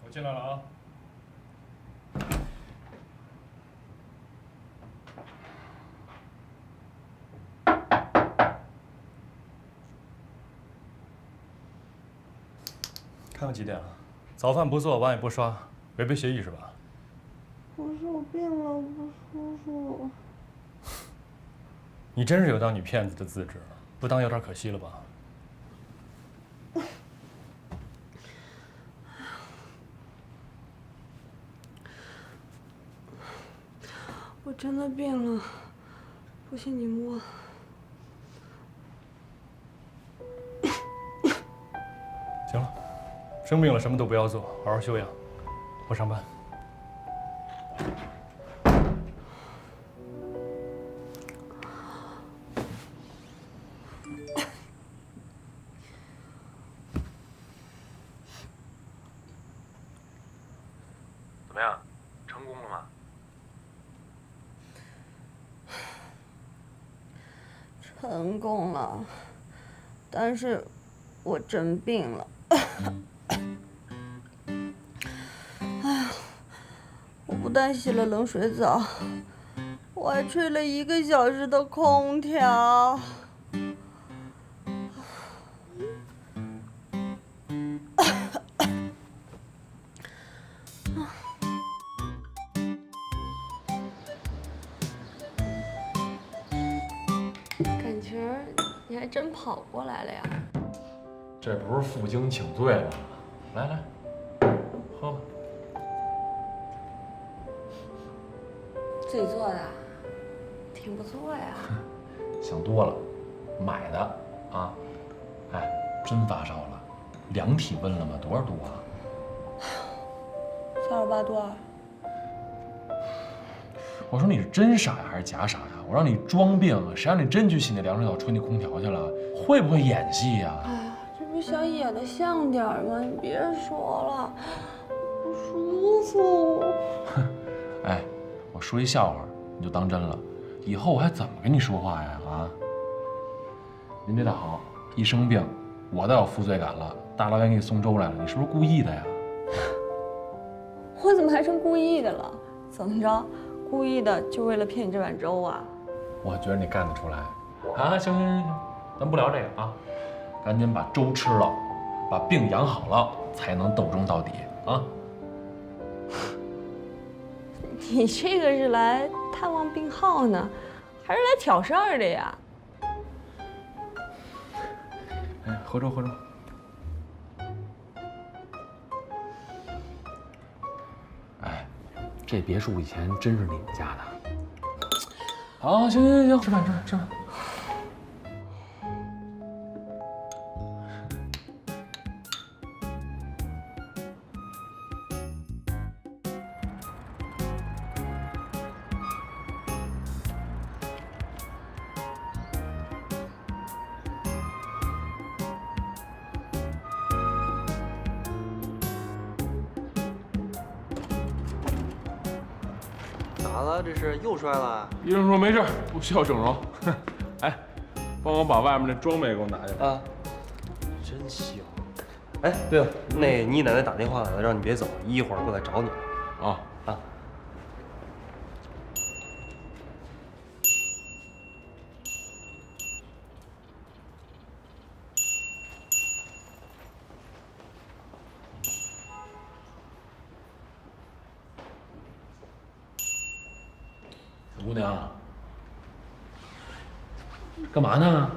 我进来了啊。看看几点了？早饭不做，碗也不刷，违背协议是吧？不是我病了，我不舒服。你真是有当女骗子的资质，不当有点可惜了吧？我真的病了，不信你摸。行了，生病了什么都不要做，好好休养。我上班。怎么样，成功了吗？成功了，但是我真病了。哎呀，我不但洗了冷水澡，我还吹了1个小时的空调。感情你还真跑过来了呀？这不是负荆请罪吗？来来，喝吧。自己做的，挺不错呀。想多了，买的啊。哎，真发烧了，量体温了吗？多少度啊？38度2。我说你是真傻呀，还是假傻呀？我让你装病，谁让你真去洗那凉水澡、吹那空调去了？会不会演戏呀？哎呀，这不是想演的像点吗？你别说了，不舒服。哎，我说一笑话，你就当真了。以后我还怎么跟你说话呀？啊！您这倒好，一生病，我倒有负罪感了。大老远给你送粥来了，你是不是故意的呀？我怎么还成故意的了？怎么着？故意的就为了骗你这碗粥啊？我觉得你干得出来。啊，行行行行，咱不聊这个啊，赶紧把粥吃了，把病养好了，才能斗争到底啊！你这个是来探望病号呢，还是来挑事儿的呀？哎，喝粥喝粥。哎，这别墅以前真是你们家的。好，行行行，吃饭吃饭吃饭。咋了？这是又摔了？医生说没事，不需要整容。哎，帮我把外面那装备给我拿下来。啊，真香！哎，对了，那你奶奶打电话来了，让你别走，一会儿过来找你。啊啊。姑娘，干嘛呢？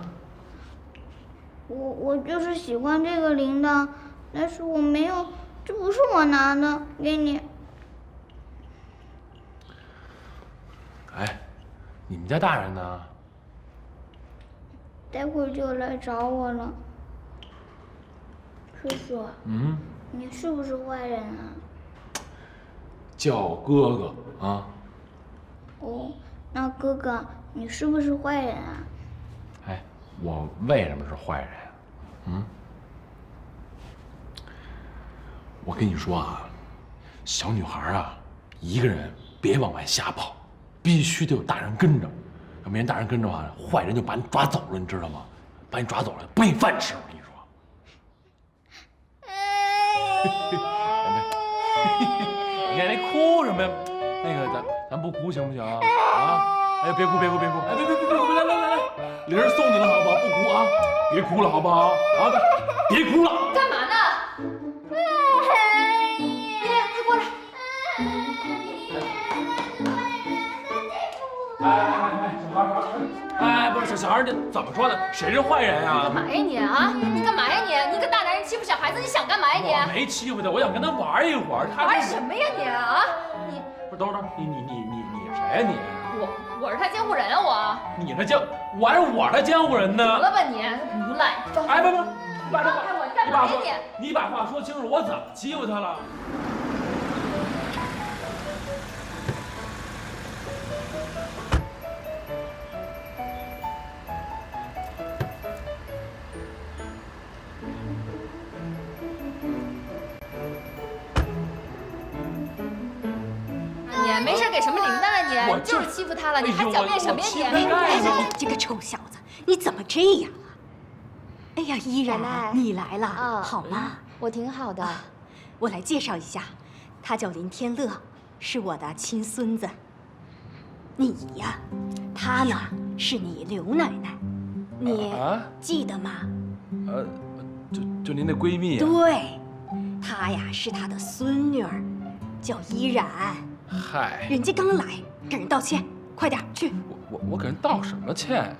我就是喜欢这个铃铛，但是我没有，这不是我拿的，给你。哎，你们家大人呢？待会儿就来找我了。叔叔，你是不是坏人啊？叫哥哥啊。哦，那哥哥，你是不是坏人啊？哎，我为什么是坏人呀？我跟你说啊，小女孩啊，一个人别往外瞎跑，必须得有大人跟着。要没人大人跟着的话，坏人就把你抓走了，你知道吗？把你抓走了，不给你饭吃，我跟你说。你看你哭什么呀？那个咱不哭行不行啊？啊！哎，别哭！哎，别！来！玲儿送你了，好不好？不哭啊！别哭了，好不好？啊！别哭了！干嘛呢？依恋，快过来！哎，不是小孩，这怎么说呢？谁是坏人呀？干嘛呀你啊？你干嘛呀你？你一个大男人欺负小孩子，你想干嘛呀你？我没欺负他，我想跟他玩一会儿。他玩什么呀你啊？你不是等会儿，你谁呀你？我是他监护人啊我。你是我还是我的监护人呢？得了吧你，无赖！哎不，放开我！你干嘛呀你把话说清楚，我怎么欺负他了？你没事给什么铃铛啊你？我你就是欺负他了，你还哎呦狡辩什么呀你？哎，这个臭小子，你怎么这样啊？哎呀，依然，你来了，好吗？我挺好的。我来介绍一下，他叫林天乐，是我的亲孙子。你呀，他呢是你刘奶奶，你记得吗？就您那闺蜜呀？对，她呀是他的孙女儿，叫依然。嗨，人家刚来，给人道歉，快点去。我给人道什么歉呀？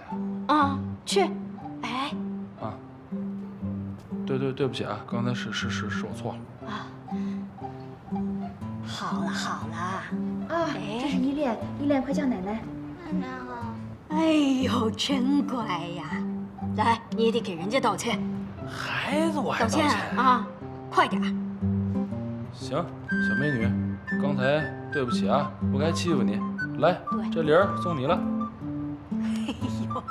啊，去。哎。啊，对不起啊，刚才是我错了。啊，好了。啊，这是依恋，依恋快叫奶奶。奶奶好。哎呦，真乖呀！来，你也得给人家道歉。孩子我还道歉啊，快点。行，小美女，刚才对不起啊，不该欺负你。来，这铃儿送你了。哎呦，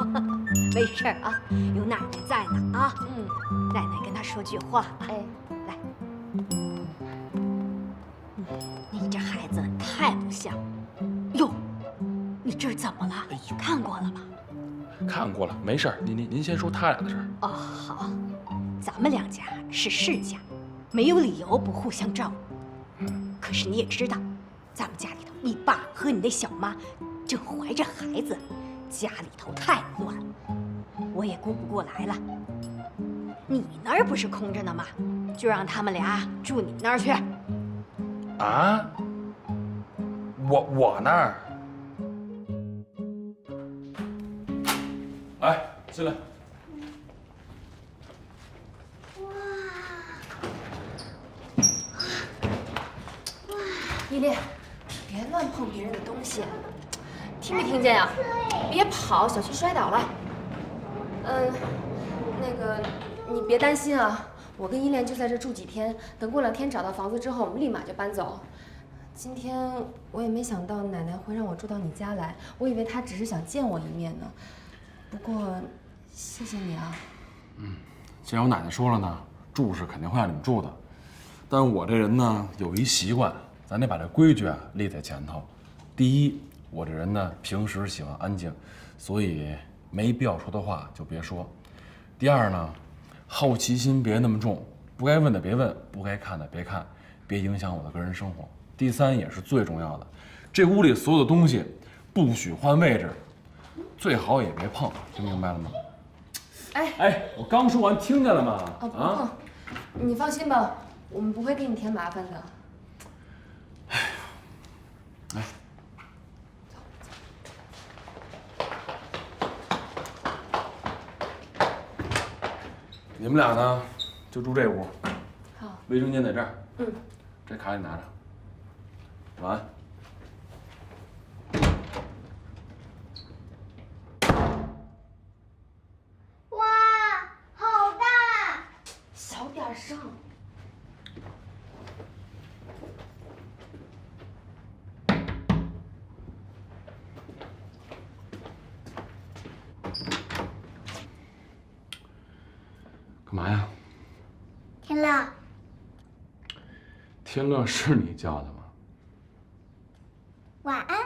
没事啊，有奶奶在呢啊。奶奶跟他说句话。哎，来。你这孩子太不像。哟，你这怎么了？哎呦，看过了吗？看过了，没事儿。您先说他俩的事儿。哦，好，咱们两家是世家，没有理由不互相照顾。可是你也知道，咱们家里头，你爸和你那小妈正怀着孩子，家里头太乱，我也顾不过来了。你那儿不是空着呢吗？就让他们俩住你那儿去。啊？我那儿？来，进来。依恋，别乱碰别人的东西，听没听见呀？别跑，小心摔倒了。那个，你别担心啊，我跟依恋就在这住几天，等过2天找到房子之后，我们立马就搬走。今天我也没想到奶奶会让我住到你家来，我以为她只是想见我一面呢。不过，谢谢你啊。既然我奶奶说了呢，住是肯定会让你们住的。但是我这人呢有一习惯，咱得把这规矩啊立在前头。第一，我这人呢平时喜欢安静，所以没必要说的话就别说。第二呢，好奇心别那么重，不该问的别问，不该看的别看，别影响我的个人生活。第三也是最重要的，这屋里所有的东西不许换位置，最好也别碰，听明白了吗？哎，我刚说完，听见了吗？不碰，你放心吧，我们不会给你添麻烦的。哎，你们俩呢，就住这屋。好。卫生间在这儿。嗯。这卡你拿着。晚安。哇，好大！小点声。干嘛呀？天乐，天乐是你叫的吗？晚安。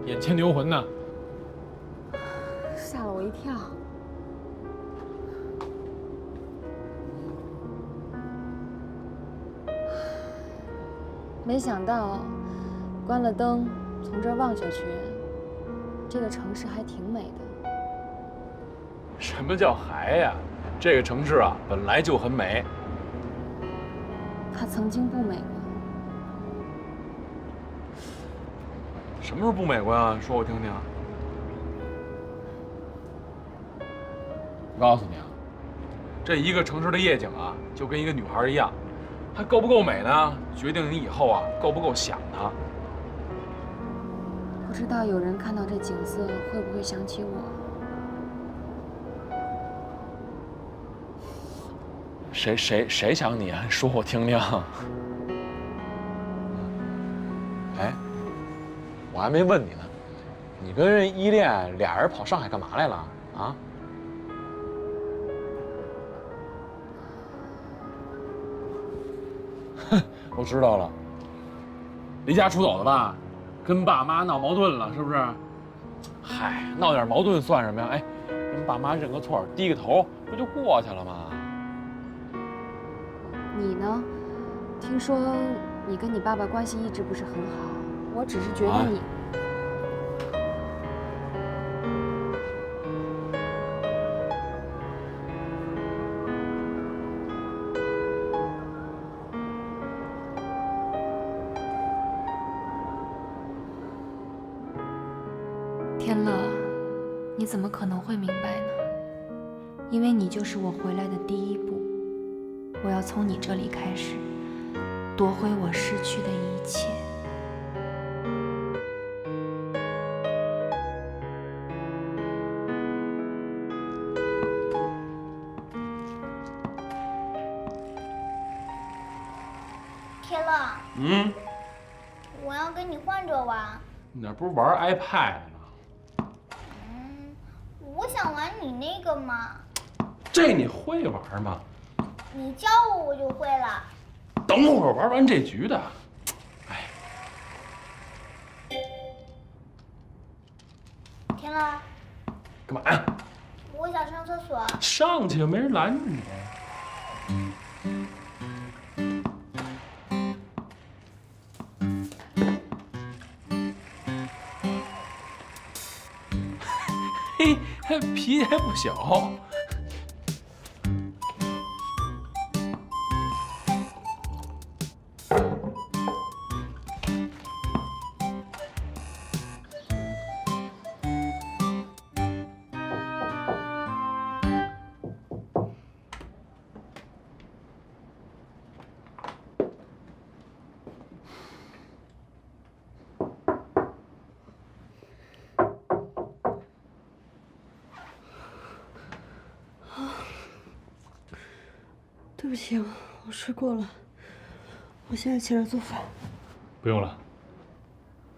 眼牵牛魂呢？吓了我一跳。没想到，关了灯，从这儿望下去，这个城市还挺美的。什么叫还呀？这个城市啊，本来就很美。它曾经不美过。什么时候不美过呀？说我听听。我告诉你啊，这一个城市的夜景啊，就跟一个女孩一样，它够不够美呢，决定你以后啊够不够想她。不知道有人看到这景色会不会想起我？谁想你啊？说我听听。哎，我还没问你呢，你跟依恋俩人跑上海干嘛来了啊？哼，我知道了，离家出走的吧？跟爸妈闹矛盾了，是不是？嗨，闹点矛盾算什么呀？哎，跟爸妈认个错，低个头，不就过去了吗？你呢？听说你跟你爸爸关系一直不是很好，我只是觉得你……天乐，你怎么可能会明白呢？因为你就是我回来的第一步。我要从你这里开始，夺回我失去的一切。天乐，嗯，我要跟你换着玩。你那不是玩 iPad 呢？我想玩你那个嘛。这你会玩吗？你教我，我就会了。等会儿玩完这局的。哎，天乐，干嘛呀？我想上厕所。上去，没人拦着你。嘿，脾气还不小。对不起，我睡过了，我现在起来做饭。不用了，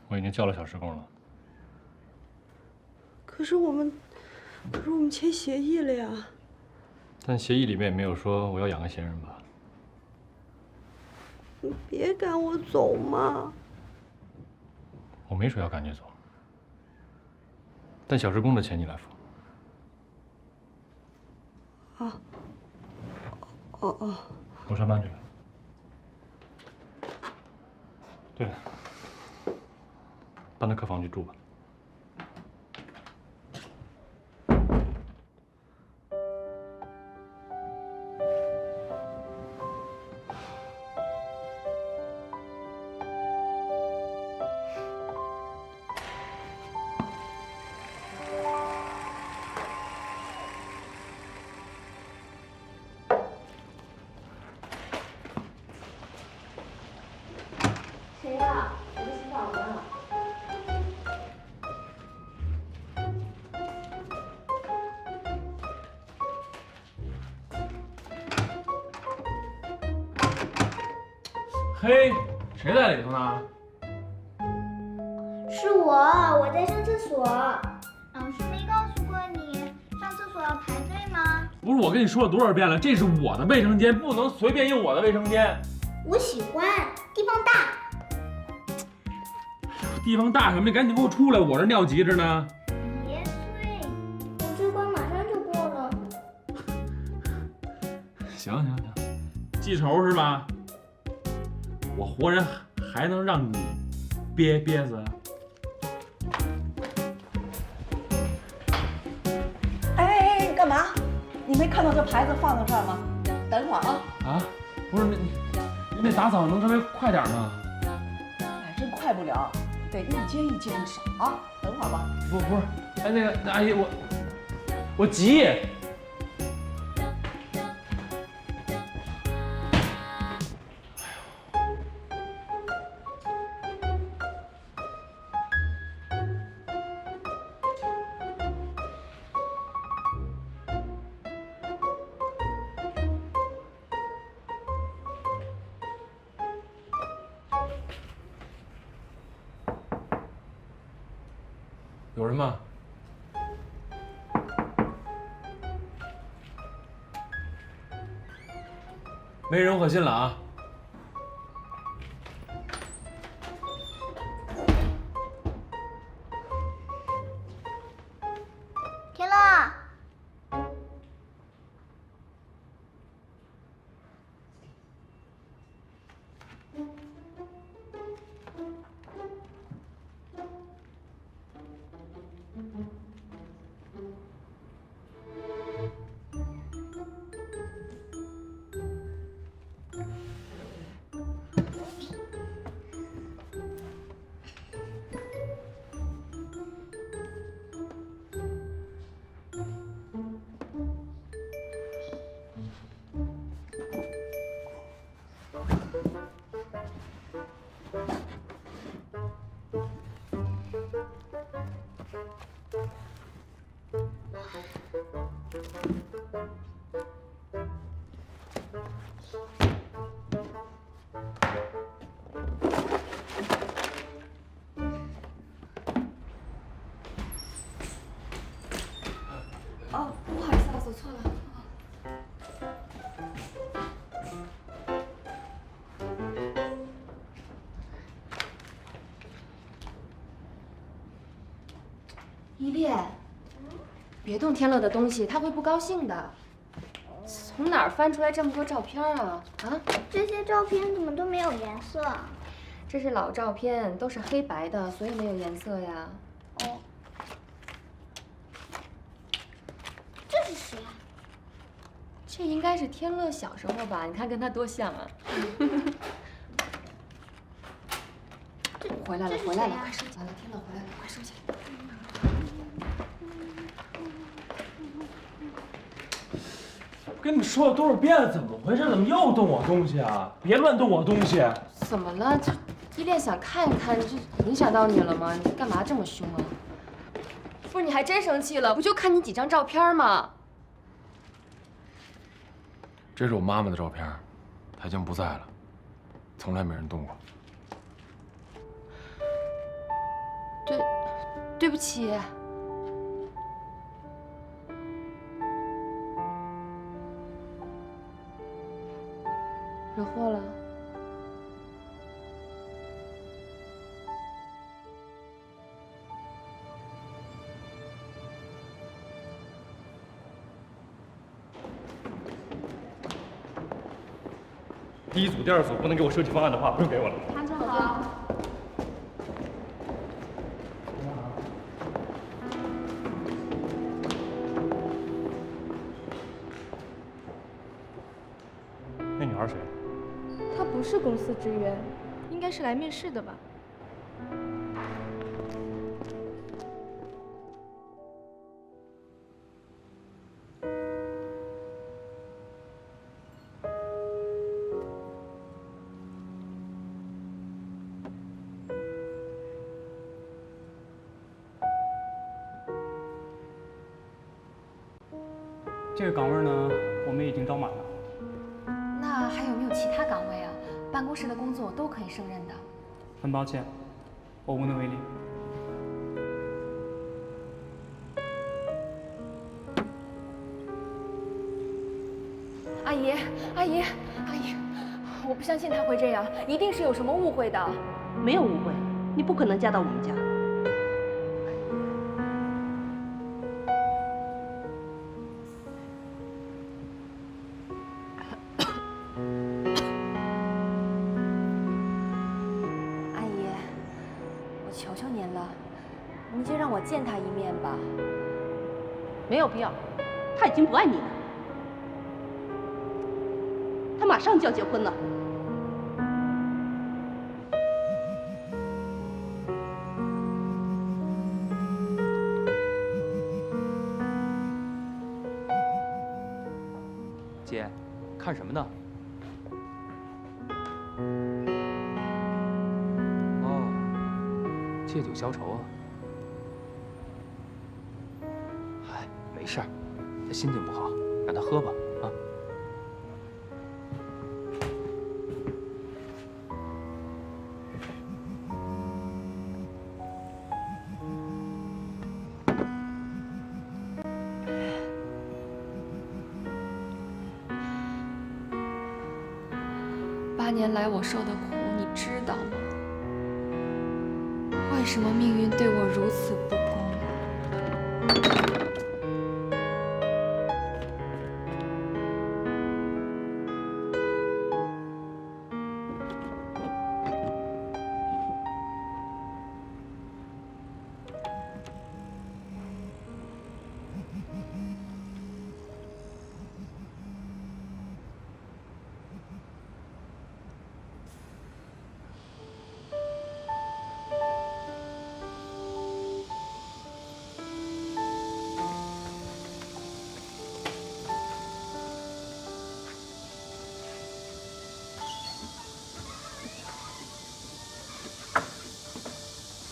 我已经叫了小时工了。可是我们签协议了呀。但协议里面也没有说我要养个闲人吧？你别赶我走嘛。我没说要赶你走，但小时工的钱你来付。啊。哦。我上班去了。对了，搬到客房去住吧。谁呀？我在洗澡呢。嘿，谁在里头呢？是我，我在上厕所。老师没告诉过你上厕所要排队吗？不是我跟你说了多少遍了，这是我的卫生间，不能随便用我的卫生间。我喜欢，地方大。地方大什么？你赶紧给我出来，我这尿急着呢。别催，我这关马上就过了。行，记仇是吧？我活人还能让你憋死？哎，你干嘛？你没看到这牌子放在这儿吗？等会儿啊！啊，不是您那打扫能稍微快点吗？哎，真快不了，得一间一间扫啊。等会儿吧。不是，哎，那阿姨，我急。有人吗？没人，我可信了啊！天乐，哦，不好意思啊，走错了。依恋，别动天乐的东西，他会不高兴的。从哪儿翻出来这么多照片啊？啊？这些照片怎么都没有颜色？这是老照片，都是黑白的，所以没有颜色呀。哦，这是谁啊？这应该是天乐小时候吧？你看跟他多像啊！回来了，回来了，快收起来了！天乐回来了，快收起来。我跟你们说了多少遍了，怎么回事？怎么又动我东西啊？别乱动我东西！怎么了？这依恋想看一看，这影响到你了吗？你干嘛这么凶啊？不是，你还真生气了？不就看你几张照片吗？这是我妈妈的照片，她已经不在了，从来没人动过。对不起。惹祸了？第一组、第二组不能给我设计方案的话，不用给我了。唐总好。那女孩谁？她不是公司职员，应该是来面试的吧？这个岗位呢，我们已经招满了。那还有没有其他岗位啊？办公室的工作都可以胜任的。很抱歉，我无能为力。阿姨，阿姨，阿姨，我不相信他会这样，一定是有什么误会的。没有误会，你不可能嫁到我们家。阿姨，我求求您了，您就让我见他一面吧。没有必要，他已经不爱你了。他马上就要结婚了。姐，看什么呢？哦，借酒消愁啊。哎，没事儿，他心情不好，让他喝吧啊。8年来我受的苦，你知道吗？为什么命运对我如此不公？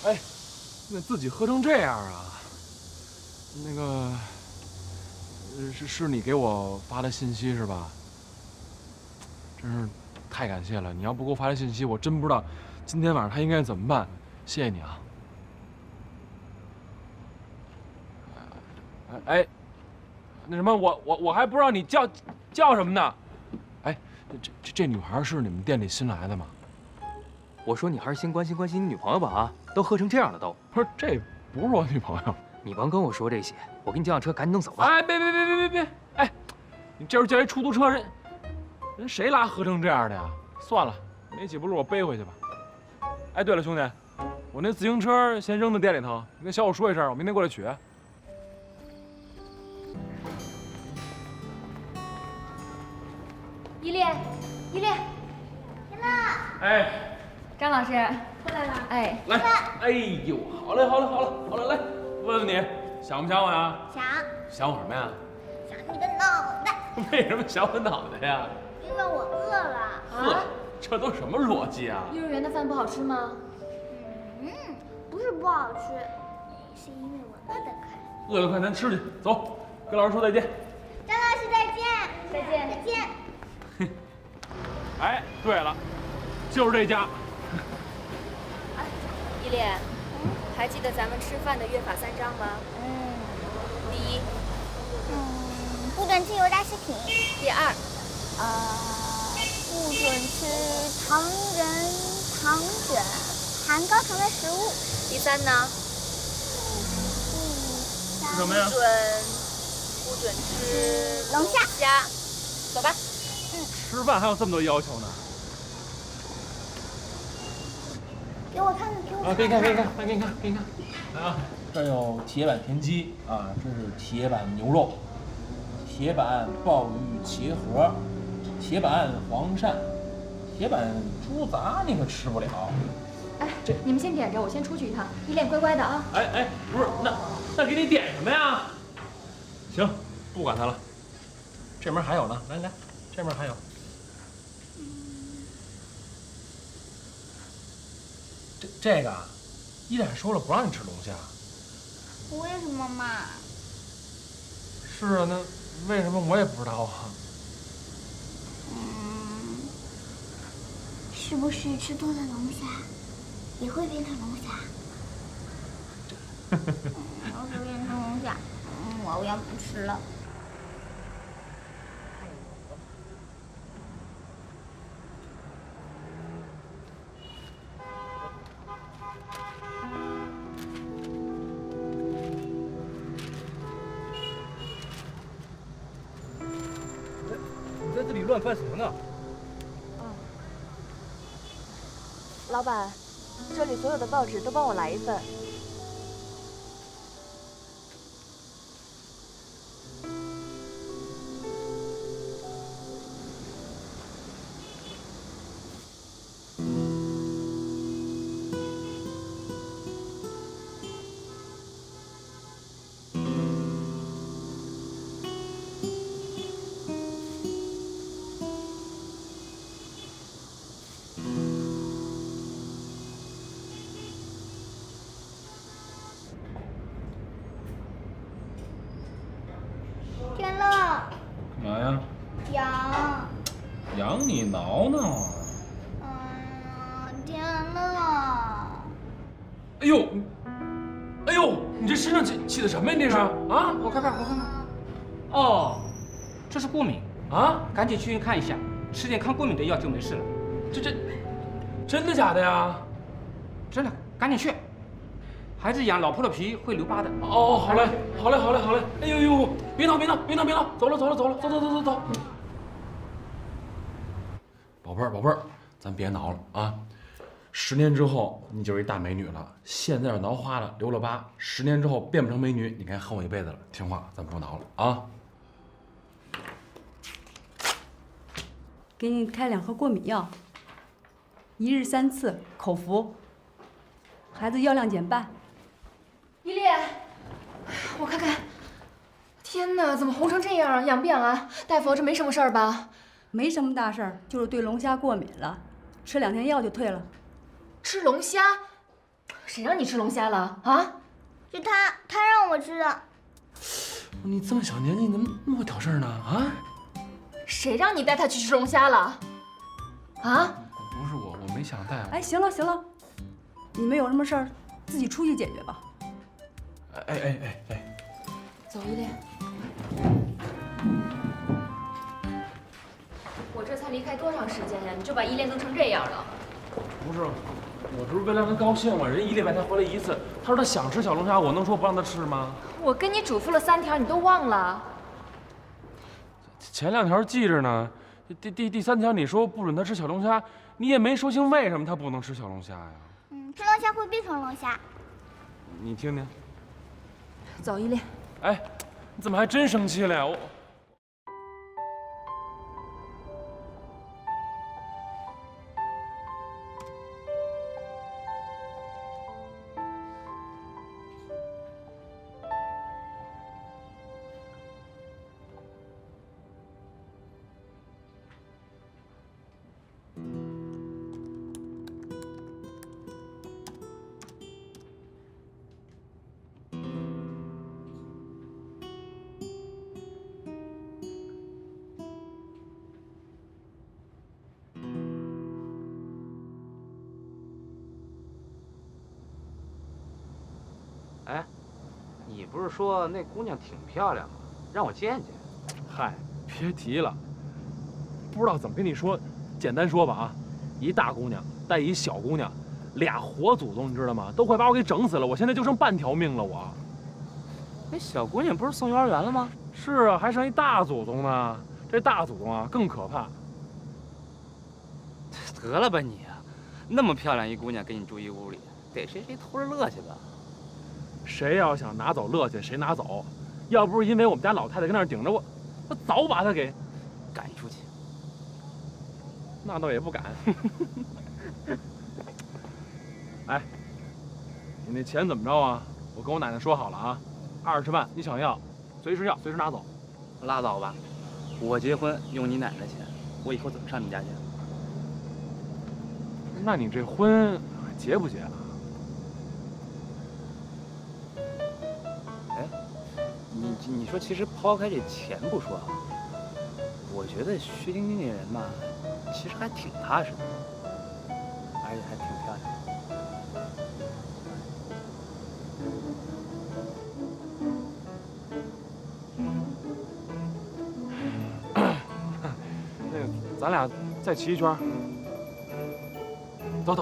哎，那自己喝成这样啊？那个，是你给我发的信息是吧？真是太感谢了！你要不给我发的信息，我真不知道今天晚上他应该怎么办。谢谢你啊！哎，那什么，我还不知道你叫什么呢？哎，这女孩是你们店里新来的吗？我说你还是先关心关心你女朋友吧啊！都喝成这样了都。不是，这不是我女朋友。你甭跟我说这些，我给你叫辆车，赶紧弄走吧。哎，别！哎，你这时候叫一出租车，人谁拉喝成这样的呀？算了，没几步路我背回去吧。哎，对了，兄弟，我那自行车先扔在店里头，你跟小五说一声，我明天过来取。依恋，天乐，哎，张老师过来了。哎，来，哎呦，好嘞，来，问问你，想不想我呀？想我什么呀？想你的脑袋。为什么想我脑袋呀？因为我饿了。饿？这都什么逻辑啊？幼儿园的饭不好吃吗？不是不好吃，是因为我饿得快。饿得快，咱吃去，走，跟老师说再见。张老师再见。再见。哎，对了，就是这家。依恋，还记得咱们吃饭的约法3章吗？第一，不准吃油炸食品。第二，不准吃糖卷含高糖的食物。第三呢？什么呀？不准吃龙虾。走吧。吃饭还有这么多要求呢？给我看看，给我看看。给你看，给你看，来给你看，给你看。来啊，这有铁板田鸡啊，这是铁板牛肉，铁板鲍鱼茄盒，铁板黄鳝，铁板猪杂你可吃不了。哎，你们先点着，我先出去一趟。依恋乖乖的啊。哎，不是，那给你点什么呀？行，不管他了。这门还有呢，来，这门还有。这个，依恋说了不让你吃龙虾。为什么嘛？是啊，那为什么我也不知道啊？是不是吃多了龙虾也会变成龙虾？要是变成龙虾，我要不吃了。你在这里乱翻什么呢？老板，这里所有的报纸都帮我来一份。天乐，干嘛呀？痒。痒你挠挠啊！天乐。哎呦，你这身上起的什么呀？这是啊？我看看。哦，这是过敏啊！赶紧去医院看一下，吃点抗过敏的药就没事了。这真的假的呀？真的，赶紧去。孩子痒，老破了皮会留疤的。哦，好嘞。哎呦，别闹，走了，走。宝贝儿，咱别挠了啊！10年之后你就是一大美女了，现在要挠花了，留了疤，10年之后变不成美女，你该恨我一辈子了。听话，咱不挠了啊！给你开2盒过敏药，1日3次，口服。孩子药量减半。依恋，我看看。天哪，怎么红成这样啊？痒不痒啊？大夫，这没什么事儿吧？没什么大事儿，就是对龙虾过敏了，吃2天药就退了。吃龙虾？谁让你吃龙虾了啊？是他让我吃的。你这么小年纪，你怎么那么会挑事儿呢？啊？谁让你带他去吃龙虾了？啊？不是我没想带。哎，行了，你们有什么事儿自己出去解决吧。哎，走，依恋。我这才离开多长时间呀？你就把依恋弄成这样了？不是，我这是为了让他高兴嘛。人1礼拜才回来1次，他说他想吃小龙虾，我能说不让他吃吗？我跟你嘱咐了3条，你都忘了？前2条记着呢，第3条你说不准他吃小龙虾，你也没说清为什么他不能吃小龙虾呀？吃龙虾会变成龙虾。你听听。走，依恋。哎，你怎么还真生气了呀？哎，你不是说那姑娘挺漂亮吗？让我见见。嗨，别提了，不知道怎么跟你说。简单说吧啊，一大姑娘带一小姑娘，2活祖宗，你知道吗？都快把我给整死了，我现在就剩半条命了。我那小姑娘不是送幼儿园了吗？是啊，还剩一大祖宗呢。这大祖宗啊更可怕。得了吧你啊，那么漂亮一姑娘跟你住一屋里，得谁偷着乐去吧？谁要想拿走乐去，谁拿走。要不是因为我们家老太太跟那儿顶着我，我早把她给赶出去。那倒也不敢。哎，你那钱怎么着啊？我跟我奶奶说好了啊，20万你想要，随时要，随时拿走。拉倒吧，我结婚用你奶奶钱，我以后怎么上你家去？那你这婚还结不结啊？哎，你说，其实抛开这钱不说啊，我觉得薛晶晶这人吧，其实还挺踏实的，而且还挺漂亮的。那个，咱俩再骑一圈。走。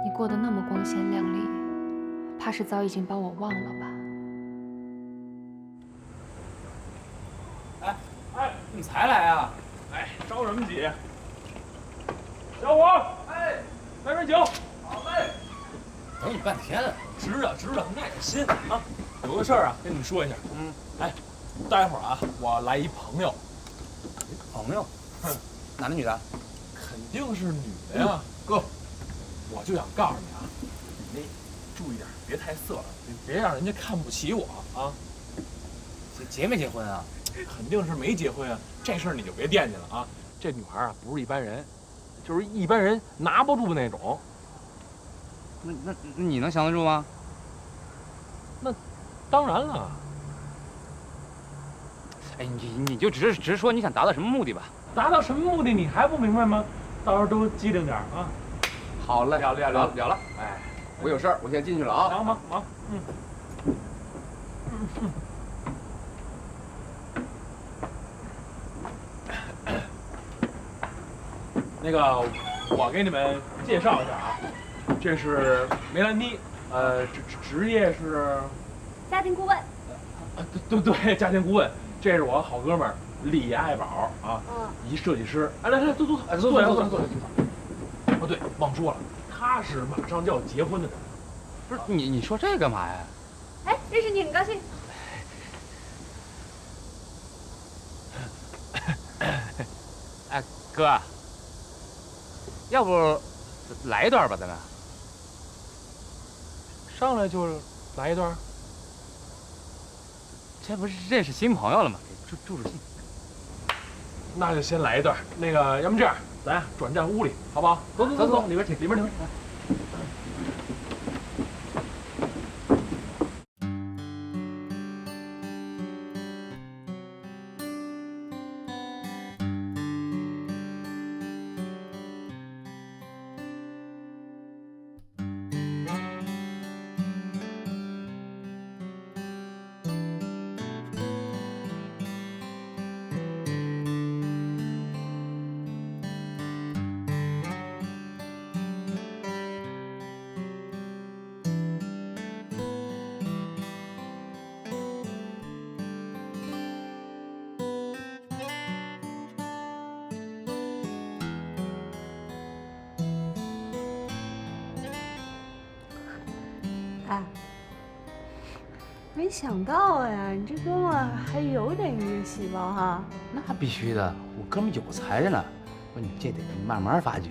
你过得那么光鲜亮丽，怕是早已经把我忘了吧？哎，你才来啊？哎，着什么急？小伙，哎，来瓶酒。好嘞。等你半天了。知道，耐着心啊。有个事儿啊，跟你们说一下。哎，待会儿啊，我来一朋友。朋友？男的女的？肯定是女的呀，哥。我就想告诉你啊，你注意点，别太色了，别让人家看不起我啊。结没结婚啊？肯定是没结婚啊，这事儿你就别惦记了啊。这女孩啊，不是一般人，就是一般人拿不住的那种。那你能降得住吗？那当然了。哎，你就只是说你想达到什么目的吧？达到什么目的你还不明白吗？到时候都机灵点啊。好嘞，聊了。哎，我有事儿，我先进去了啊。忙。那个，我给你们介绍一下啊，这是梅兰妮，职业是家庭顾问。对，家庭顾问。这是我好哥们儿李爱宝啊，一设计师。哎，来，坐。哦，对，忘说了，他是马上就要结婚的人。不是你说这干嘛呀？哎，认识你很高兴。哎，哥，要不来一段吧，咱们。上来就来一段。这不是认识新朋友了吗？助兴。那就先来一段。那个，要么这样，咱呀转战屋里，好不好？走，里边请。哎，没想到呀，你这哥们儿还有点音乐细胞哈。那必须的，我哥们有才着呢。不，你这得慢慢发掘。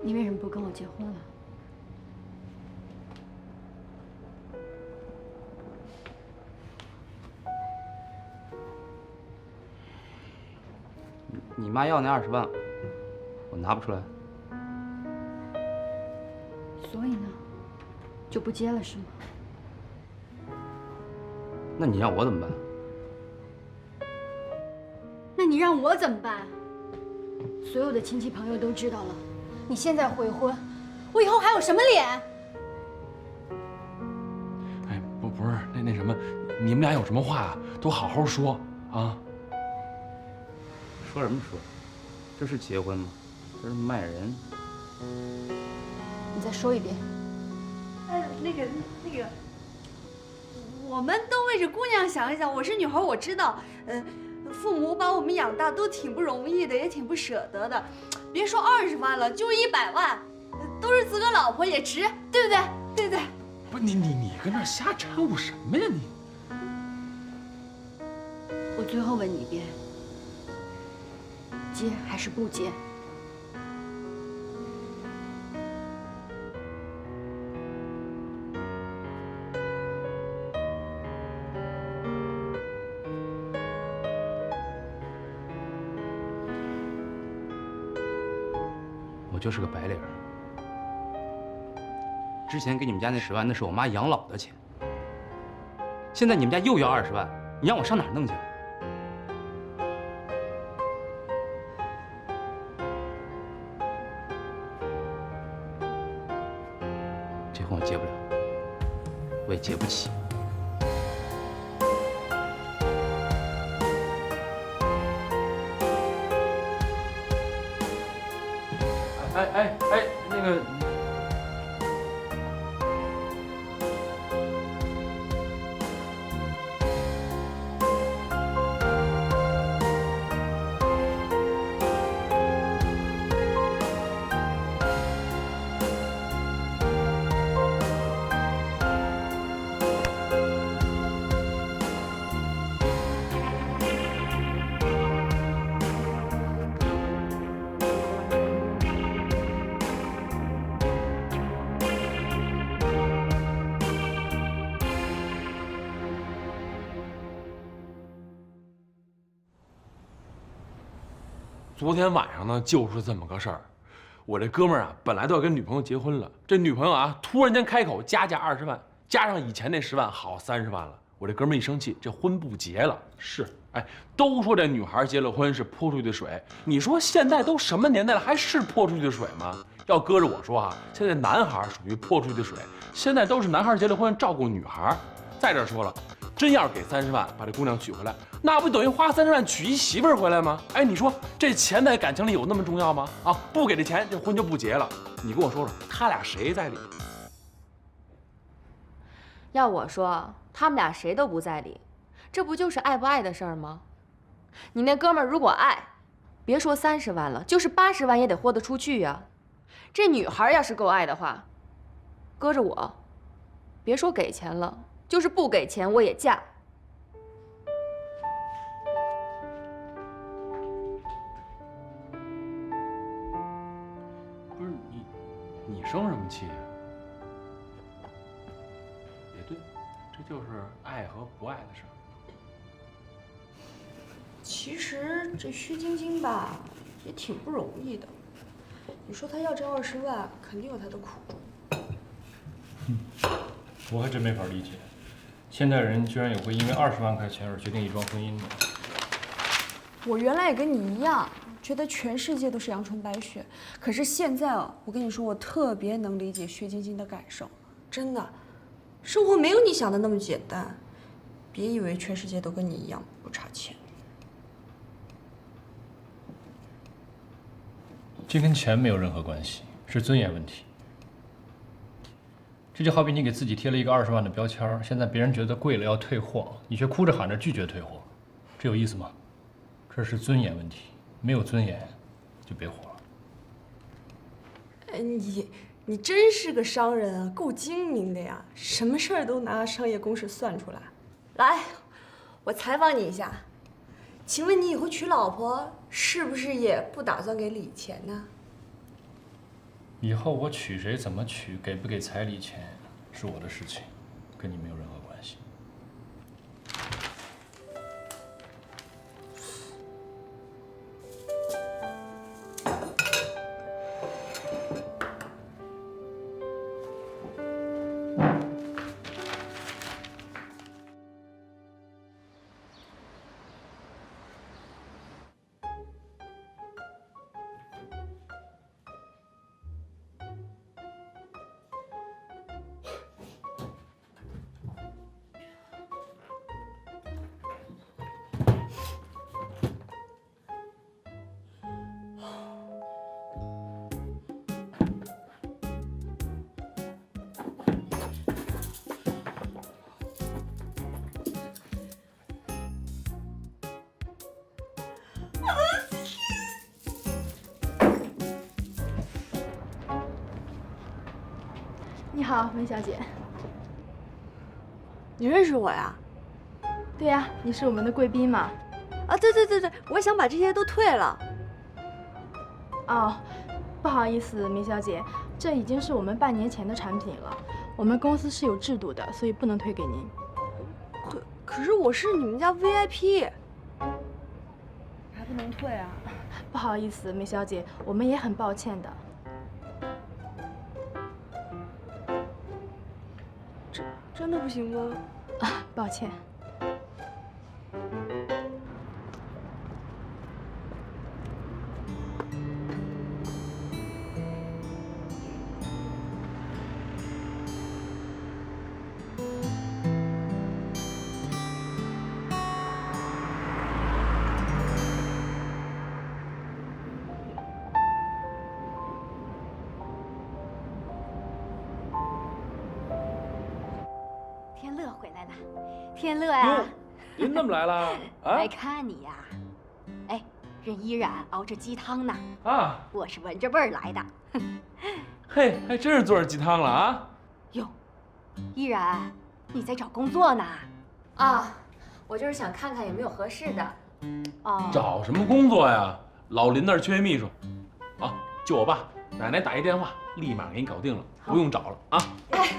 你为什么不跟我结婚了？你妈要那20万，我拿不出来。所以呢，就不结了是吗？那你让我怎么办？那你让我怎么办？所有的亲戚朋友都知道了，你现在悔婚，我以后还有什么脸？哎，不是那什么，你们俩有什么话啊，都好好说啊。说什么说？这是结婚吗？这是卖人。你再说一遍。那个，我们都为这姑娘想一想。我是女孩，我知道，父母把我们养大都挺不容易的，也挺不舍得的。别说20万了，就100万，都是自个老婆也值，对不对？对不对？不是你跟那瞎掺和什么呀你？我最后问你一遍，结还是不结？我就是个白领。之前给你们家那10万，那是我妈养老的钱。现在你们家又要20万，你让我上哪儿弄去？这婚我结不了，我也结不起。哎，那个，昨天晚上呢，就是这么个事儿。我这哥们儿啊，本来都要跟女朋友结婚了，这女朋友啊，突然间开口加价20万，加上以前那10万，好30万了。我这哥们儿一生气，这婚不结了。是，哎，都说这女孩结了婚是泼出去的水，你说现在都什么年代了，还是泼出去的水吗？要搁着我说啊，现在男孩属于泼出去的水，现在都是男孩结了婚照顾女孩。再者说了，真要是给30万把这姑娘娶回来，那不等于花30万娶一媳妇儿回来吗？哎，你说这钱在感情里有那么重要吗？啊，不给这钱，这婚就不结了。你跟我说说，他俩谁在理？要我说，他们俩谁都不在理，这不就是爱不爱的事儿吗？你那哥们儿如果爱，别说30万了，就是80万也得豁得出去呀。这女孩要是够爱的话，搁着我，别说给钱了，就是不给钱我也嫁。不是你生什么气呀？也对，这就是爱和不爱的事儿。其实这薛晶晶吧，也挺不容易的。你说她要这20万，肯定有她的苦衷。我还真没法理解，现代人居然也会因为20万块钱而决定一桩婚姻的。我原来也跟你一样，觉得全世界都是阳春白雪。可是现在啊，我跟你说，我特别能理解薛晶晶的感受。真的，生活没有你想的那么简单。别以为全世界都跟你一样不差钱。这跟钱没有任何关系，是尊严问题。这就好比你给自己贴了一个20万的标签，现在别人觉得贵了要退货，你却哭着喊着拒绝退货，这有意思吗？这是尊严问题，没有尊严就别活了。哎，你真是个商人啊，够精明的呀，什么事儿都拿商业公式算出来。来，我采访你一下，请问你以后娶老婆是不是也不打算给礼钱呢？以后我娶谁怎么娶，给不给彩礼钱，是我的事情，跟你没有任何关系。你好，梅小姐。你认识我呀？对呀，你是我们的贵宾嘛。啊，对，我想把这些都退了。哦，不好意思，梅小姐，这已经是我们半年前的产品了。我们公司是有制度的，所以不能退给您。可是我是你们家 VIP， 还不能退啊？不好意思，梅小姐，我们也很抱歉的。真的不行吗？啊，抱歉。天乐回来了，天乐呀，您怎么来了？啊，来看你呀。哎，人依然熬着鸡汤呢。啊，我是闻着味儿来的。嘿，还真是做着鸡汤了啊。哟，依然，你在找工作呢？啊，我就是想看看有没有合适的。哦，找什么工作呀？老林那儿缺秘书，啊，就我爸，奶奶打一电话，立马给你搞定了，不用找了啊。哎，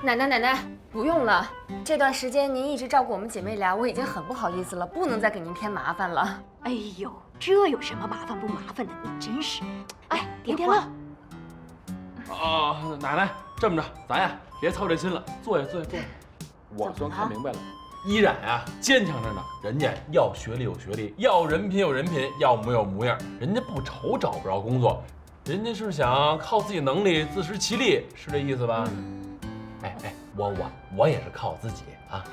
奶奶，不用了。这段时间您一直照顾我们姐妹俩，我已经很不好意思了，不能再给您添麻烦了。哎呦，这有什么麻烦不麻烦的？你真是，哎，天乐。啊，奶奶，这么着，咱呀别操这心了，坐下。我算看明白了，依然啊坚强着呢，人家要学历有学历，要人品有人品，要模有模样，人家不愁找不着工作，人家是想靠自己能力自食其力，是这意思吧？哎，我也是靠自己啊。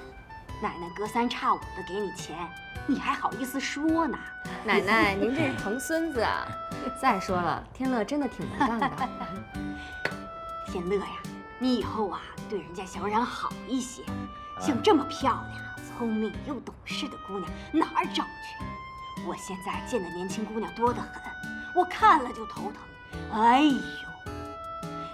奶奶隔三差五的给你钱，你还好意思说呢？奶奶，您这是疼孙子啊！再说了，天乐真的挺能干的。天乐呀，你以后啊对人家小冉好一些。像这么漂亮、聪明又懂事的姑娘哪儿找去？我现在见的年轻姑娘多得很，我看了就头疼。哎呦，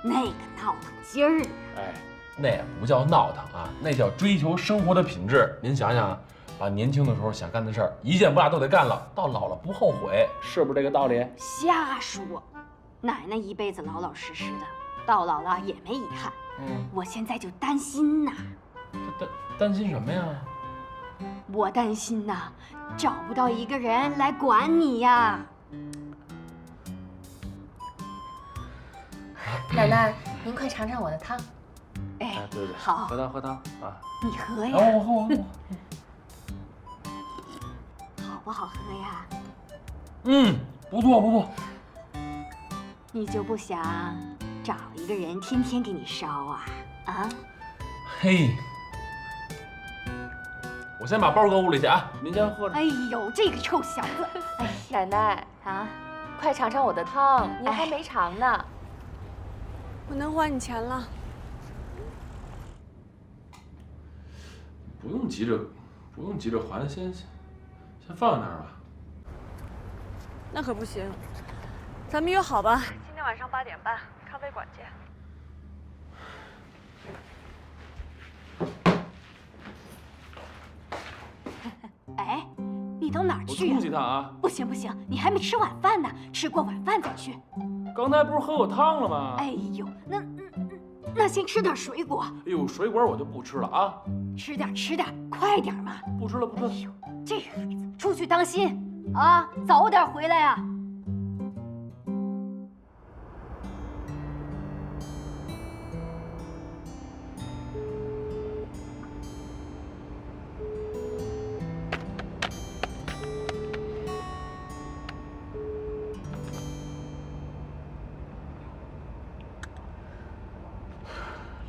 那个闹腾劲儿！哎，那也不叫闹腾啊，那叫追求生活的品质。您想想，把年轻的时候想干的事儿一件不落都得干了，到老了不后悔，是不是这个道理？瞎说，奶奶一辈子老老实实的，到老了也没遗憾。我现在就担心呐。担心什么呀？我担心呐，找不到一个人来管你呀。奶奶，您快尝尝我的汤。哎，对，好，喝汤啊！你喝呀。我喝。好不好喝呀？不错。你就不想找一个人天天给你烧啊？啊？嘿，我先把包搁屋里去啊，您先喝着。哎呦，这个臭小子！哎，奶奶啊，快尝尝我的汤，您还没尝呢。我能还你钱了。不用急着还，先放在那儿吧。那可不行，咱们约好吧，今天晚上8点半，咖啡馆见。哎，你到哪儿去我出去一趟啊！不行，你还没吃晚饭呢，吃过晚饭再去。刚才不是喝过汤了吗？哎呦，那先吃点水果。哎呦，水果我就不吃了啊！吃点，快点嘛！不吃了，不吃了。哎呦，这孩子，出去当心啊，早点回来呀。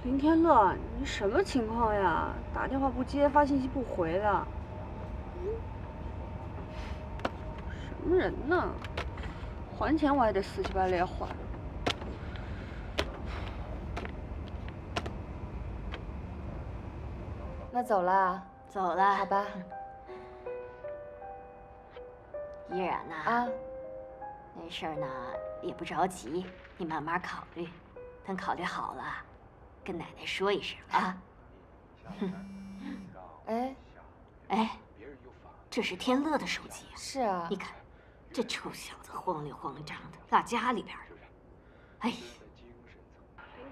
林天乐，你什么情况呀？打电话不接，发信息不回的，什么人呢？还钱我还得死乞白赖还。那走了？走了。好吧。依然呐，啊，那事儿呢也不着急，你慢慢考虑，等考虑好了，跟奶奶说一声啊。哎，这是天乐的手机啊。是啊。你看，这臭小子慌里慌张的，落家里边了。哎。林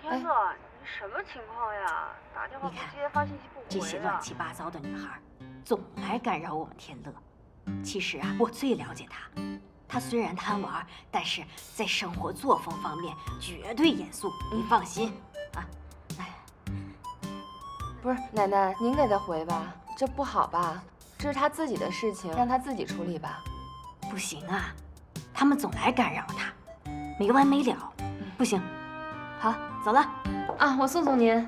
天乐，你什么情况呀？打电话不接，发信息不回的。这些乱七八糟的女孩，总来干扰我们天乐。其实啊，我最了解她。她虽然贪玩，但是在生活作风方面绝对严肃，你放心啊。不是奶奶，您给他回吧，这不好吧？这是他自己的事情，让他自己处理吧。不行啊，他们总来干扰他，没完没了，不行。好，走了啊，我送送您。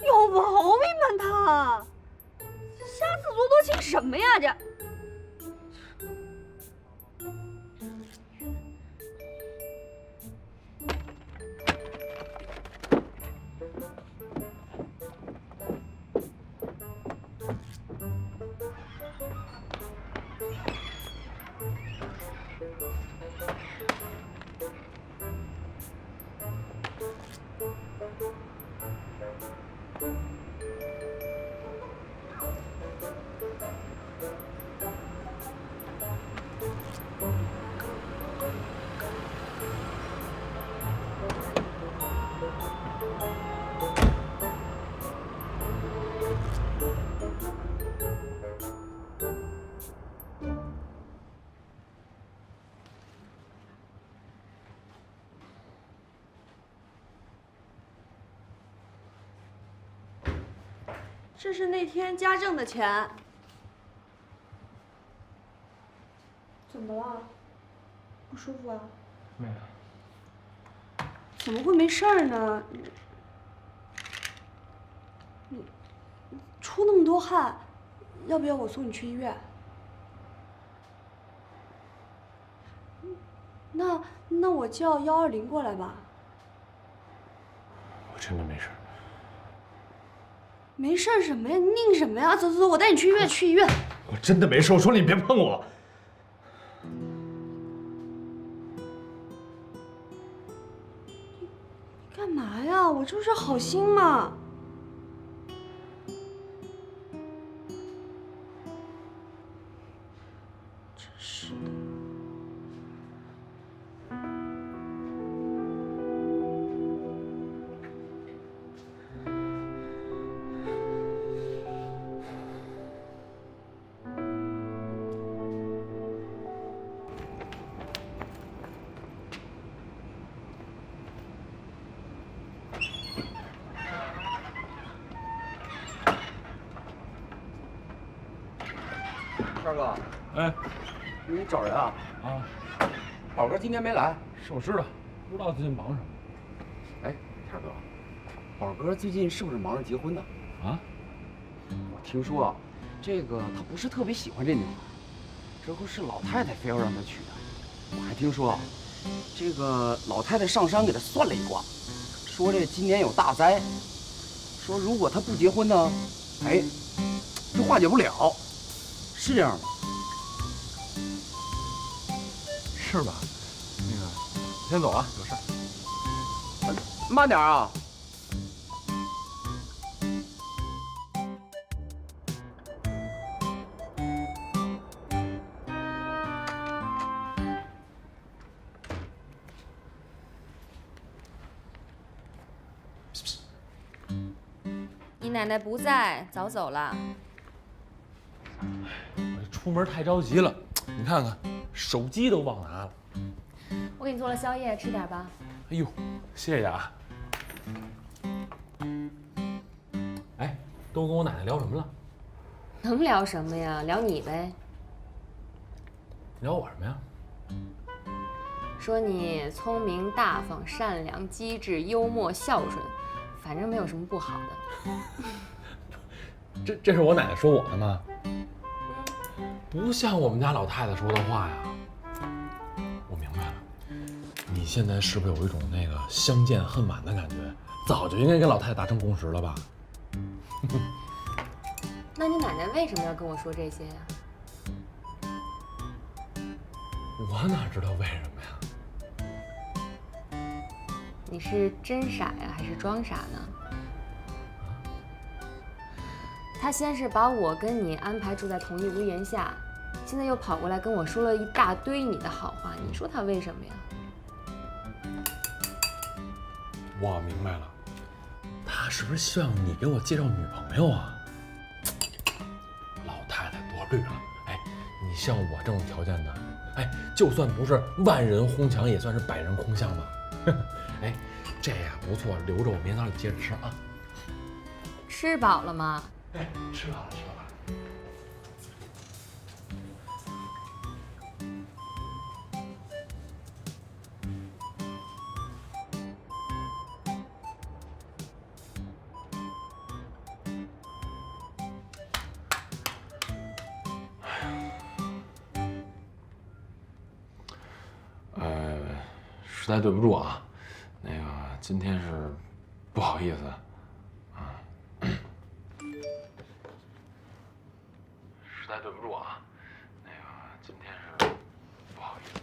有毛病吧他？下次多多情什么呀这？这是那天家政的钱。怎么了？不舒服啊？没有。怎么会没事儿呢？你出那么多汗，要不要我送你去医院？那我叫120过来吧。我真的没事。没事儿什么呀？你拧什么呀？走，我带你去医院，去医院。我真的没事，我说你别碰我。你干嘛呀？我这不是好心嘛。真是的。二哥，哎，你找人啊？啊，宝哥今天没来。是我知道，不知道最近忙什么。哎，天哥，宝哥最近是不是忙着结婚呢？啊？我听说啊，这个他不是特别喜欢这女孩，这不是老太太非要让他娶的。我还听说啊，这个老太太上山给他算了一卦，说这今年有大灾，说如果他不结婚呢，哎，就化解不了。是这样吗？是吧？那个，先走啊，有事。慢点啊！你奶奶不在，早走了。我出门太着急了，你看看，手机都忘拿了。我给你做了宵夜，吃点吧。哎呦，谢谢啊。哎，都跟我奶奶聊什么了？能聊什么呀？聊你呗。聊我什么呀？说你聪明、大方、善良、机智、幽默、孝顺，反正没有什么不好的。这是我奶奶说我的吗？不像我们家老太太说的话呀。我明白了，你现在是不是有一种那个相见恨晚的感觉？早就应该跟老太太达成共识了吧？那你奶奶为什么要跟我说这些呀？我哪知道为什么呀？你是真傻呀，还是装傻呢？他先是把我跟你安排住在同一屋檐下，现在又跑过来跟我说了一大堆你的好话，你说他为什么呀？我明白了，他是不是希望你给我介绍女朋友啊？老太太多虑了，哎，你像我这种条件的，哎，就算不是万人哄抢，也算是百人空巷吧。哎，这呀不错，留着我明天早上接着吃啊。吃饱了吗？哎，吃饱了，吃饱了。实在对不住啊，那个今天是不好意思啊，实在对不住啊，那个今天是不好意思。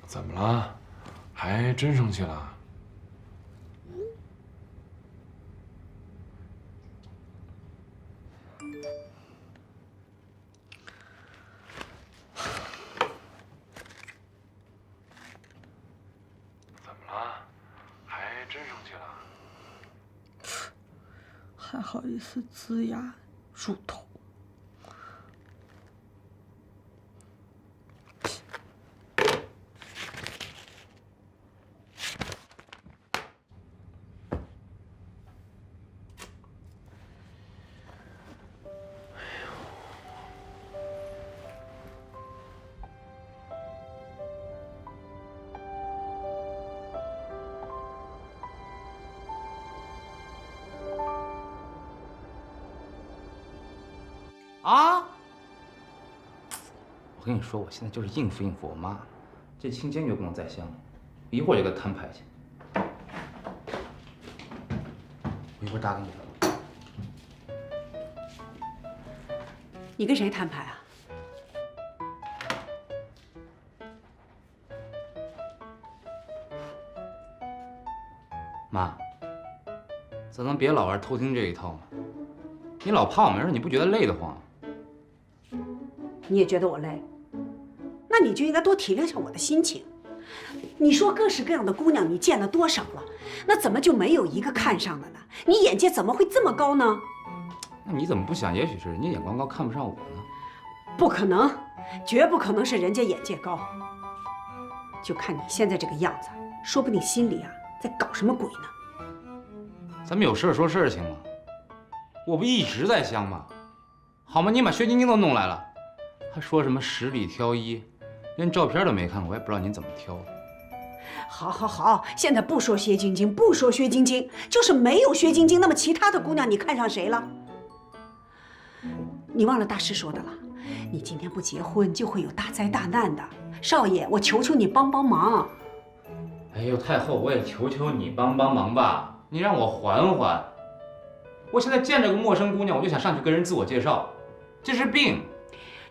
怎么了？还真生气了？还好意思龇牙入头。啊！我跟你说，我现在就是应付我妈，这亲坚决不能再相，一会儿就给她摊牌去。我一会儿打给你了。你跟谁摊牌啊？妈，咱能别老玩偷听这一套吗？你老怕我没事，你不觉得累得慌？你也觉得我累，那你就应该多体谅下我的心情。你说各式各样的姑娘你见了多少了？那怎么就没有一个看上的呢？你眼界怎么会这么高呢？那你怎么不想，也许是人家眼光高看不上我呢？不可能，绝不可能是人家眼界高。就看你现在这个样子，说不定心里啊在搞什么鬼呢。咱们有事说事情嘛，我不一直在相吗？好吗？你把薛晶晶都弄来了，还说什么十里挑一，连照片都没看过，我也不知道您怎么挑的。好，好，好，现在不说薛晶晶，不说薛晶晶，就是没有薛晶晶，那么其他的姑娘你看上谁了？你忘了大师说的了，你今天不结婚就会有大灾大难的。少爷，我求求你帮帮忙。哎呦，太后，我也求求你帮帮忙吧，你让我缓缓。我现在见着个陌生姑娘，我就想上去跟人自我介绍，这是病。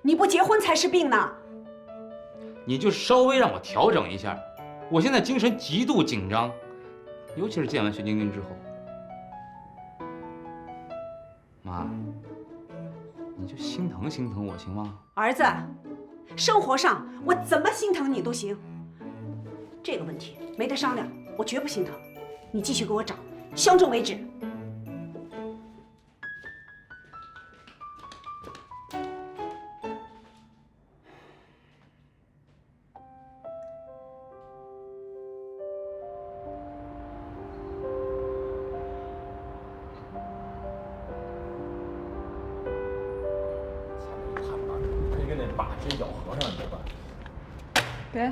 你不结婚才是病呢。你就稍微让我调整一下，我现在精神极度紧张，尤其是见完薛晶晶之后。妈，你就心疼心疼我行吗？儿子，生活上我怎么心疼你都行，这个问题没得商量。我绝不心疼。你继续给我找，相中为止。可以跟那把直接咬合上，你知道吧？给。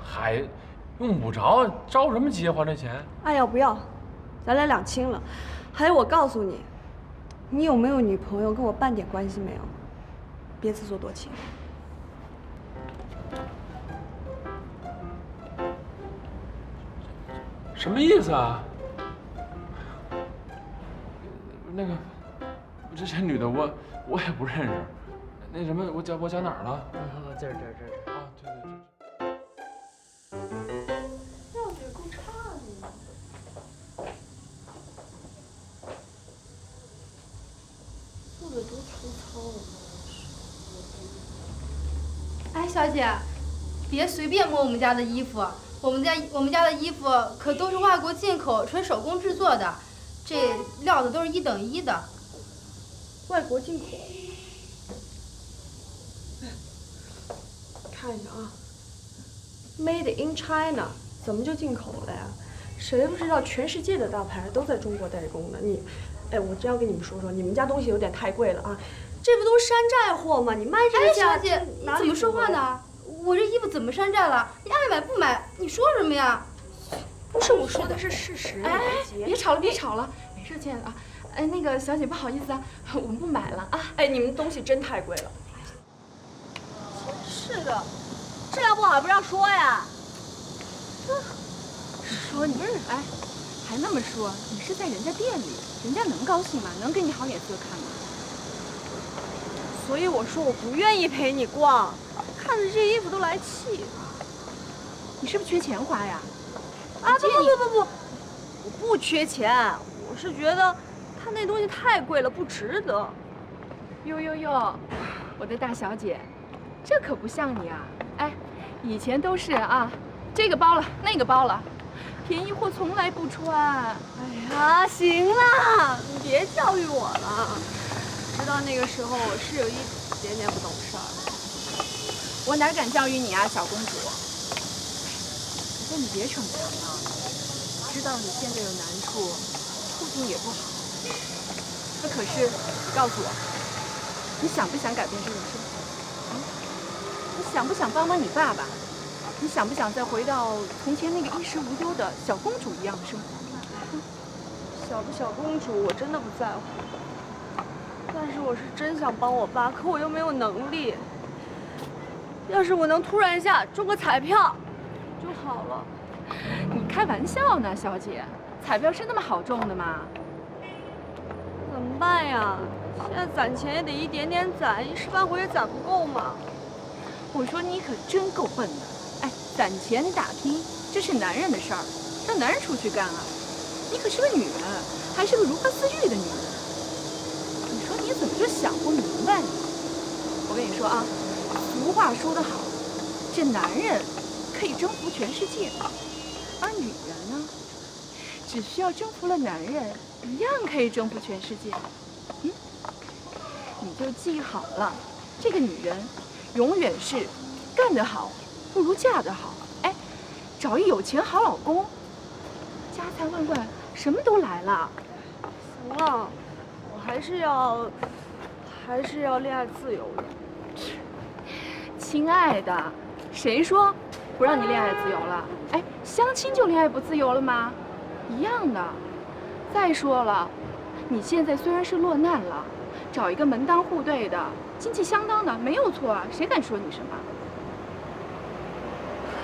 还用不着，着什么急还这钱？爱要不要，咱俩两清了。还有，我告诉你，你有没有女朋友跟我半点关系没有？别自作多情。什么意思啊？那个，这女的我也不认识。那什么，我讲哪儿了？这儿。啊，对。调子也够差的，做的多粗糙啊！哎，小姐，别随便摸我们家的衣服，我们家的衣服可都是外国进口，纯手工制作的，这料子都是1等1的。外国进口。看一下啊 ，Made in China， 怎么就进口了呀？谁不知道全世界的大牌都在中国代工呢？哎，我真要跟你们说说，你们家东西有点太贵了啊！这不都是山寨货吗？你卖这个价，哎，小姐，你怎么说话呢？我这衣服怎么山寨了？你爱买不买？你说什么呀？不是，我说的是事实。哎，别吵了，没事，亲爱的啊。哎，那个小姐不好意思啊，我们不买了啊。哎，你们东西真太贵了。真是的，质量不好还不让说呀？说你哎，还那么说，你是在人家店里，人家能高兴吗？能给你好脸色看吗？所以我说我不愿意陪你逛，看着这些衣服都来气。你是不是缺钱花呀？啊不，我不缺钱，我是觉得他那东西太贵了，不值得。哟，我的大小姐，这可不像你啊！哎，以前都是啊，这个包了那个包了，便宜货从来不穿。哎呀，行了，你别教育我了。知道那个时候我是有一点点不懂事儿。我哪敢教育你啊，小公主！不过你别逞强了，知道你现在有难处，处境也不好。那可是，你告诉我，你想不想改变这种生活？你想不想帮帮你爸爸？你想不想再回到从前那个衣食无忧的小公主一样的生活？小不小公主我真的不在乎，但是我是真想帮我爸，可我又没有能力。要是我能突然一下中个彩票就好了。你开玩笑呢，小姐，彩票是那么好中的吗？怎么办呀？现在攒钱也得一点点攒，一时半会也攒不够嘛。我说你可真够笨的，哎，攒钱打拼这是男人的事儿，让男人出去干啊！你可是个女人，还是个如花似玉的女人。你说你怎么就想不明白呢？我跟你说啊，俗话说得好，这男人可以征服全世界，而女人呢，只需要征服了男人，一样可以征服全世界。你就记好了，这个女人永远是干得好不如嫁得好。哎，找一有钱好老公，家财万贯什么都来了。行了，我还是要恋爱自由的。亲爱的，谁说不让你恋爱自由了？哎，相亲就恋爱不自由了吗？一样的。再说了，你现在虽然是落难了，找一个门当户对的、经济相当的没有错啊，谁敢说你什么？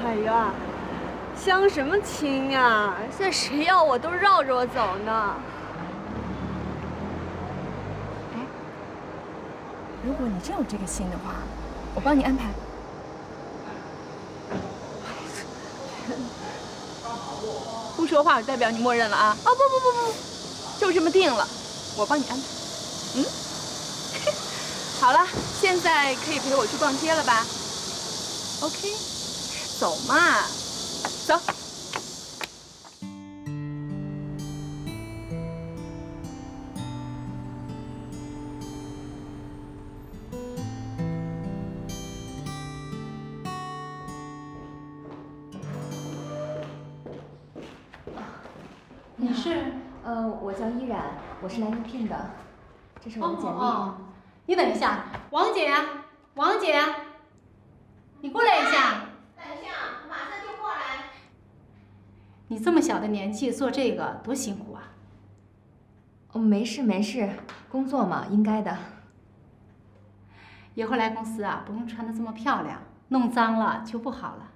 哎呀，相什么亲呀？现在谁要我都绕着我走呢。哎，如果你真有这个心的话，我帮你安排。不说话代表你默认了啊！哦不，就这么定了，我帮你安排。好了，现在可以陪我去逛街了吧？ OK， 走嘛，走。你是？我叫依然，我是来应聘的。这是我的简历。你等一下，王姐呀，王姐呀，你过来一下。等一下，马上就过来。你这么小的年纪做这个多辛苦啊！哦，没事没事，工作嘛，应该的。以后来公司啊，不用穿得这么漂亮，弄脏了就不好了。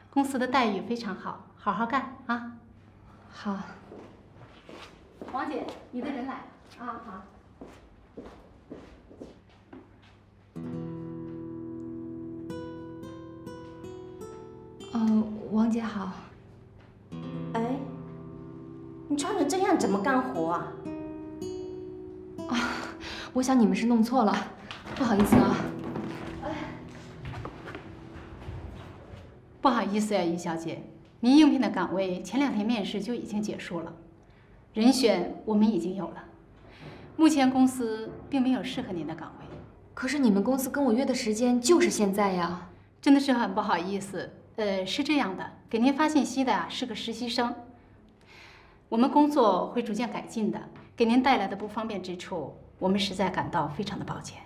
公司的待遇非常好，好好干啊。好。王姐，你的人来了啊，好。王姐好。哎，你穿成这样怎么干活啊？我想你们是弄错了，不好意思啊。不好意思呀，于小姐，您应聘的岗位前2天面试就已经结束了，人选我们已经有了，目前公司并没有适合您的岗位。可是你们公司跟我约的时间就是现在呀。真的是很不好意思。是这样的，给您发信息的是个实习生，我们工作会逐渐改进的，给您带来的不方便之处，我们实在感到非常的抱歉。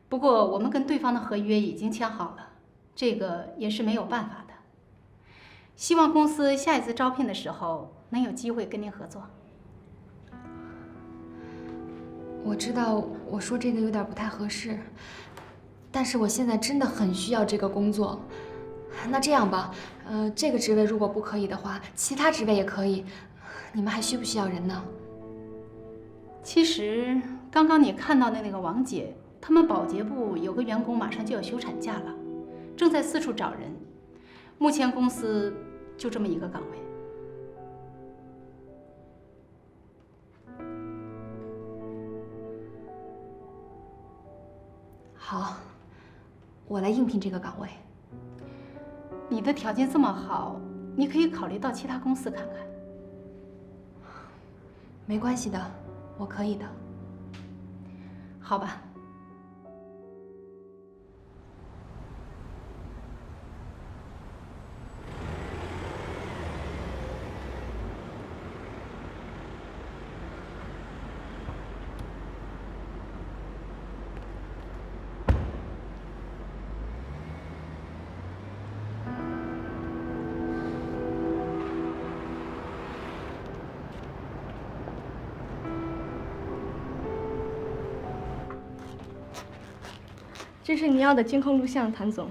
不过我们跟对方的合约已经签好了，这个也是没有办法的。希望公司下一次招聘的时候能有机会跟您合作。我知道我说这个有点不太合适，但是我现在真的很需要这个工作。那这样吧，这个职位如果不可以的话，其他职位也可以。你们还需不需要人呢？其实刚刚你看到的那个王姐，他们保洁部有个员工马上就要休产假了，正在四处找人。目前公司就这么一个岗位。好，我来应聘这个岗位。你的条件这么好，你可以考虑到其他公司看看。没关系的，我可以的。好吧。这是你要的监控录像，谭总。